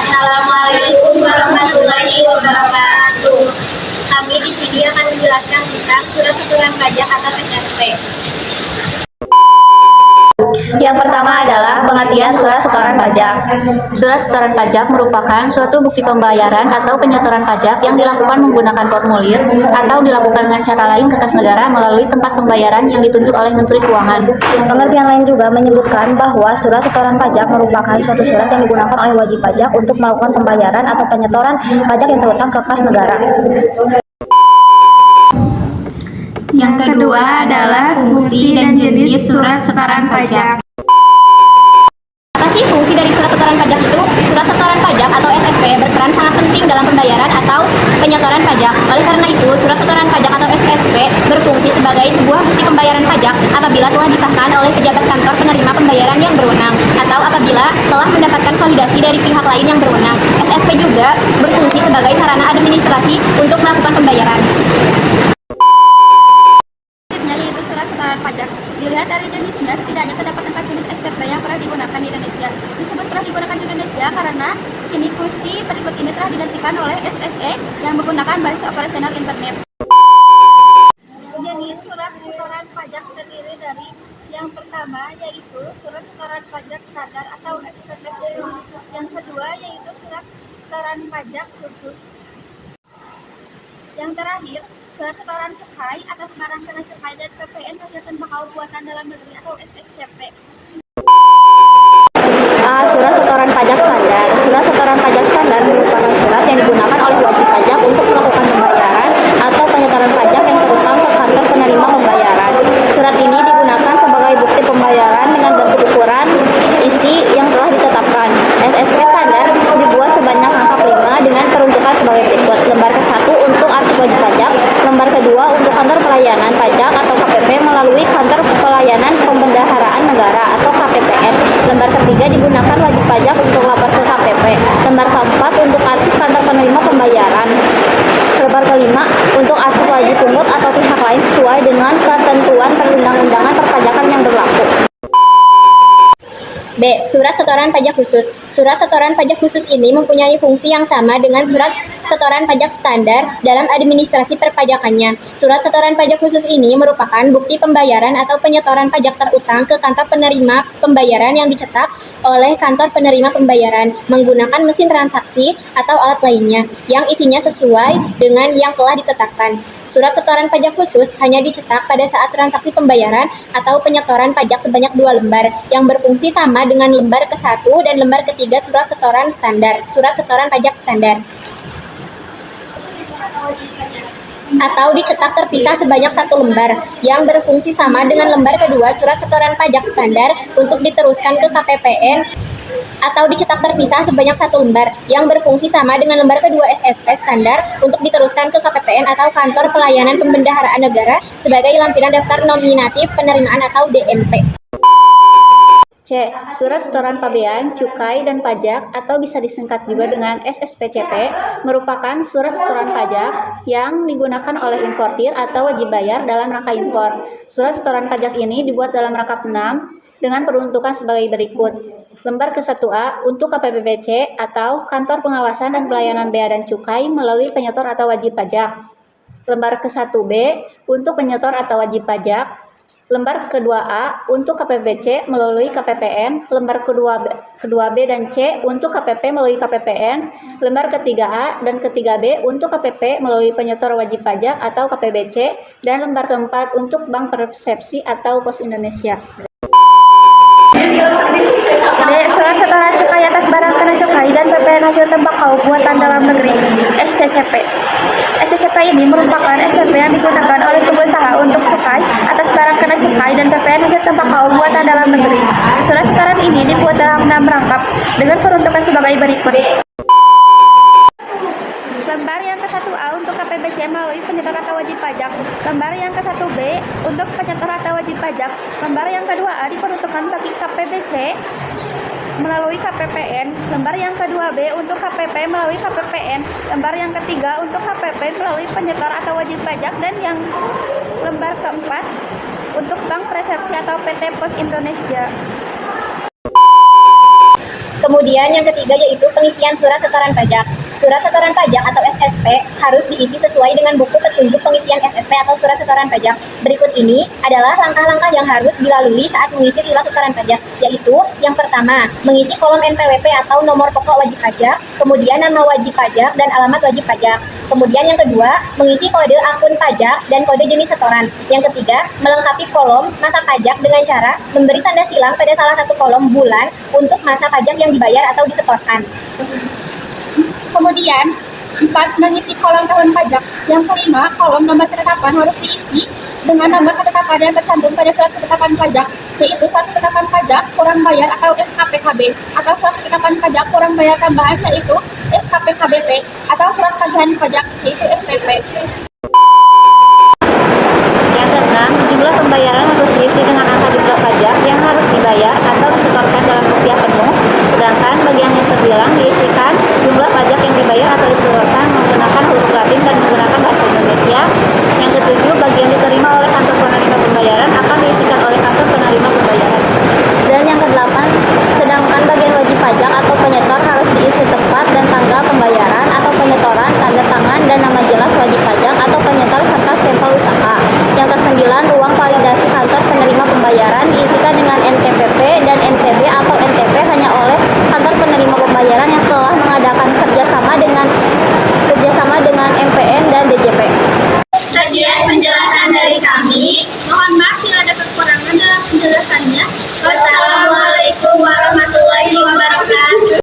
Assalamualaikum warahmatullahi wabarakatuh. Kami di sini akan menjelaskan tentang surat setoran pajak atau SSP. Yang pertama adalah pengertian surat setoran pajak. Surat setoran pajak merupakan suatu bukti pembayaran atau penyetoran pajak yang dilakukan menggunakan formulir atau dilakukan dengan cara lain ke kas negara melalui tempat pembayaran yang ditunjuk oleh Menteri Keuangan. Pengertian lain juga menyebutkan bahwa surat setoran pajak merupakan suatu surat yang digunakan oleh wajib pajak untuk melakukan pembayaran atau penyetoran pajak yang terutang ke kas negara. Yang kedua adalah fungsi dan jenis surat setoran pajak. Apa sih fungsi dari surat setoran pajak itu? Surat setoran pajak atau SSP berperan sangat penting dalam pembayaran atau penyetoran pajak. Oleh karena itu, surat setoran pajak atau SSP berfungsi sebagai sebuah bukti pembayaran pajak apabila telah disahkan oleh pejabat kantor penerima pembayaran yang berwenang atau apabila telah mendapatkan validasi dari pihak lain yang berwenang. SSP juga berfungsi sebagai sarana administrasi untuk melakukan pembayaran. Pajak. Dilihat dari jenisnya, setidaknya terdapat 4 jenis SPP yang pernah digunakan di Indonesia. Disebut pernah digunakan di Indonesia karena kini fungsi berikut ini telah digantikan oleh SSE yang menggunakan basis operasional internet. Jenis surat setoran pajak terdiri dari yang pertama yaitu surat setoran pajak standar atau SPP. Yang kedua yaitu surat setoran pajak khusus. Yang terakhir, surat setoran cukai atas barang kena cukai dan PPN hasil tembakau buatan dalam negeri atau SSCP. Surat setoran pajak standar. Surat setoran pajak standar merupakan surat yang digunakan oleh wajib pajak untuk melakukan pembayaran atau penyetoran pajak yang terutang ke kantor penerima pembayaran. Surat ini digunakan sebagai bukti pembayaran dengan bentuk ukuran isi yang telah ditetapkan. SSP standar dibuat sebanyak angka 5 dengan peruntukan sebagai berikut. Lembar ke-1 untuk arsip wajib pajak, lembar kedua untuk kantor pelayanan pajak atau KPP melalui kantor pelayanan pembendaharaan negara atau KPPN. Lembar ketiga digunakan wajib pajak untuk lapor ke KPP. Lembar keempat untuk arsip kantor penerima pembayaran. Lembar kelima untuk arsip wajib pungut atau pihak lain sesuai dengan ketentuan perundang-undangan perpajakan yang berlaku. B. Surat setoran pajak khusus. Surat setoran pajak khusus ini mempunyai fungsi yang sama dengan surat setoran pajak standar dalam administrasi perpajakannya. Surat setoran pajak khusus ini merupakan bukti pembayaran atau penyetoran pajak terutang ke kantor penerima pembayaran yang dicetak oleh kantor penerima pembayaran menggunakan mesin transaksi atau alat lainnya yang isinya sesuai dengan yang telah ditetapkan. Surat setoran pajak khusus hanya dicetak pada saat transaksi pembayaran atau penyetoran pajak sebanyak 2 lembar yang berfungsi sama dengan lembar ke-1 dan lembar ketiga surat setoran standar, surat setoran pajak standar. Atau dicetak terpisah sebanyak 1 lembar yang berfungsi sama dengan lembar kedua surat setoran pajak standar untuk diteruskan ke KPPN atau dicetak terpisah sebanyak 1 lembar yang berfungsi sama dengan lembar kedua SSP standar untuk diteruskan ke KPPN atau Kantor Pelayanan Pembendaharaan Negara sebagai lampiran daftar nominatif penerimaan atau DNP. C. Surat setoran pabean, cukai, dan pajak atau bisa disingkat juga dengan SSPCP merupakan surat setoran pajak yang digunakan oleh importir atau wajib bayar dalam rangka impor. Surat setoran pajak ini dibuat dalam rangka 6 dengan peruntukan sebagai berikut. Lembar ke-1A untuk KPPBC atau Kantor Pengawasan dan Pelayanan Bea dan Cukai melalui penyetor atau wajib pajak. Lembar ke-1B untuk penyetor atau wajib pajak. Lembar kedua-A untuk KPPBC melalui KPPN, lembar kedua-B dan C untuk KPP melalui KPPN, lembar ketiga-A dan ketiga-B untuk KPP melalui penyetor wajib pajak atau KPBC, dan lembar keempat untuk Bank Persepsi atau Pos Indonesia. D. Surat setoran cukai atas barang kena cukai dan PPN hasil tembakau buatan dalam negeri (SCCP). SCCP ini merupakan SPP yang digunakan oleh pengusaha untuk cukai atas barang kena cukai dan PPN hasil tembakau buatan dalam negeri. Surat setoran ini dibuat dalam 6 rangkap dengan peruntukan sebagai berikut. Lembar yang ke-1A untuk KPBC melalui penyetor atau wajib pajak. Lembar yang ke-1B untuk penyetor atau wajib pajak. Lembar yang kedua-A diperuntukkan bagi KPBC melalui KPPN. Lembar yang kedua-B untuk KPP melalui KPPN. Lembar yang ketiga untuk KPP melalui penyetor atau wajib pajak. Dan yang lembar keempat untuk Bank Persepsi atau PT Pos Indonesia. Kemudian yang ketiga yaitu pengisian surat setoran pajak. Surat setoran pajak atau SSP harus diisi sesuai dengan buku petunjuk pengisian SSP atau surat setoran pajak. Berikut ini adalah langkah-langkah yang harus dilalui saat mengisi surat setoran pajak, yaitu yang pertama, mengisi kolom NPWP atau nomor pokok wajib pajak, kemudian nama wajib pajak dan alamat wajib pajak. Kemudian yang kedua, mengisi kode akun pajak dan kode jenis setoran. Yang ketiga, melengkapi kolom masa pajak dengan cara memberi tanda silang pada salah satu kolom bulan untuk masa pajak yang dibayar atau disetorkan. Kemudian, 4. Mengisi kolom tahun pajak. Yang kelima, kolom nomor ketetapan harus diisi dengan nomor ketetapan yang tercantum pada surat ketetapan pajak, yaitu surat ketetapan pajak kurang bayar atau SKPKB, atau surat ketetapan pajak kurang bayar tambahan, yaitu SKPKBT, atau surat tagihan pajak, yaitu STP.